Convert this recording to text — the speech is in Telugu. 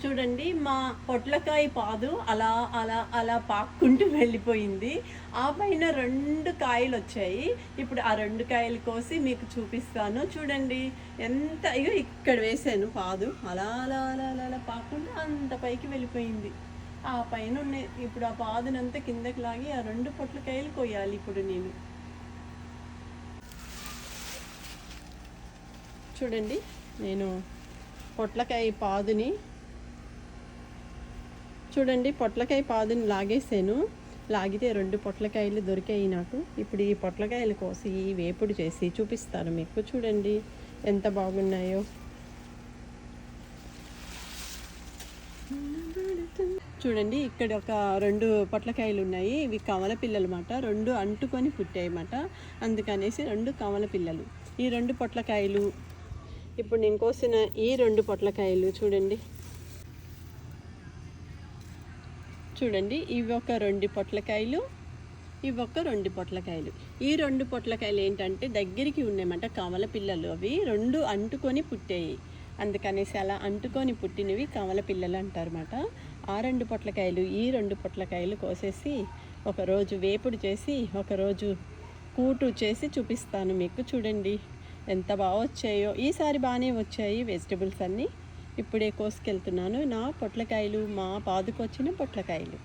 చూడండి మా పొట్లకాయ పాదు అలా అలా అలా పాక్కుంటూ వెళ్ళిపోయింది. ఆ పైన 2 కాయలు వచ్చాయి. ఇప్పుడు ఆ 2 కాయలు కోసి మీకు చూపిస్తాను. చూడండి ఎంత ఇగో ఇక్కడ వేసాను పాదు. అలా అలా అలా అలా అలా పాక్కుంటూ అంత పైకి వెళ్ళిపోయింది. ఆ పైన ఉన్నాయి. ఇప్పుడు ఆ పాదునంతా కిందకి లాగి ఆ 2 పొట్లకాయలు కొయ్యాలి ఇప్పుడు నేను. చూడండి నేను పొట్లకాయ పాదుని పొట్లకాయ పాదుని లాగేసాను. లాగితే 2 పొట్లకాయలు దొరికాయి నాకు. ఇప్పుడు ఈ పొట్లకాయలు కోసి వేపుడు చేసి చూపిస్తాను మీకు. చూడండి ఎంత బాగున్నాయో. చూడండి ఇక్కడ ఒక 2 పొట్లకాయలు ఉన్నాయి. ఇవి కవల పిల్లలు మాట. 2 అంటుకొని పుట్టాయన్నమాట. అందుకనేసి 2 కవల పిల్లలు. ఈ 2 పొట్లకాయలు ఇప్పుడు నేను కోసిన ఈ 2 పొట్లకాయలు చూడండి ఇవి ఒక 2 పొట్లకాయలు, ఇవి ఒక 2 పొట్లకాయలు. ఈ 2 పొట్లకాయలు ఏంటంటే దగ్గరికి ఉన్నాయన్నమాట. కవల పిల్లలు అవి 2 అంటుకొని పుట్టాయి. అందుకనేసి అలా అంటుకొని పుట్టినవి కవల పిల్లలు అంటారన్నమాట. ఆ 2 పొట్లకాయలు ఈ 2 పొట్లకాయలు కోసేసి ఒకరోజు వేపుడు చేసి ఒకరోజు కూటు చేసి చూపిస్తాను మీకు. చూడండి ఎంత బాగా వచ్చాయో. ఈసారి బాగానే వచ్చాయి వెజిటబుల్స్ అన్నీ. ఇప్పుడే కోసుకెళ్తున్నాను నా పొట్లకాయలు, మా పాదుకొచ్చిన పొట్లకాయలు.